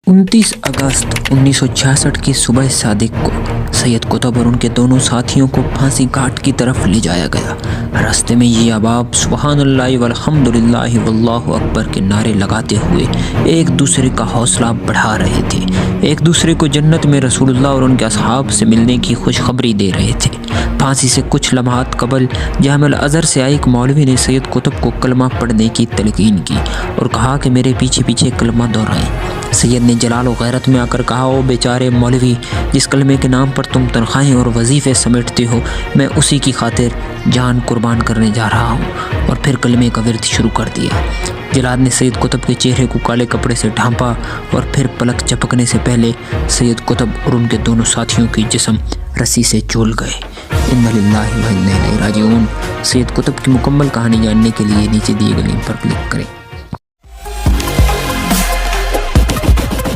29 अगस्त 1966 की सुबह सादिक को सैयद कुतुब और उनके दोनों साथियों को फांसी घाट की तरफ ले जाया गया। रास्ते में ये अहबाब सुबहानल्लाह वल्हम्दुलिल्लाह वल्लाहु अकबर के नारे लगाते हुए एक दूसरे का हौसला बढ़ा रहे थे, एक दूसरे को जन्नत में रसूलुल्लाह और उनके असहाब से मिलने की खुशखबरी दे रहे थे। फांसी से कुछ लम्हात कबल जामिल अज़हर से आए एक मौलवी ने सैयद कुतुब को कलमा पढ़ने की तलकीन की और कहा कि मेरे पीछे पीछे कलमा दोहराएं। सैयद ने जलाल और गैरत में आकर कहा, ओ बेचारे मौलवी, जिस कलमे के नाम पर तुम तनख्वाहें और वजीफ़े समेटते हो, मैं उसी की खातिर जान कुर्बान करने जा रहा हूँ। और फिर कलमे का विर्द शुरू कर दिया। जलाद ने सैयद कुतुब के चेहरे को काले कपड़े से ढांपा और फिर पलक झपकने से पहले सैयद कुतुब और उनके दोनों साथियों की जिस्म रस्सी से झूल गए। इन्ना लिल्लाहि व इन्ना इलैहि राजिऊन। सैयद कुतुब की मुकम्मल कहानी जानने के लिए नीचे दिए गए लिंक पर क्लिक करें।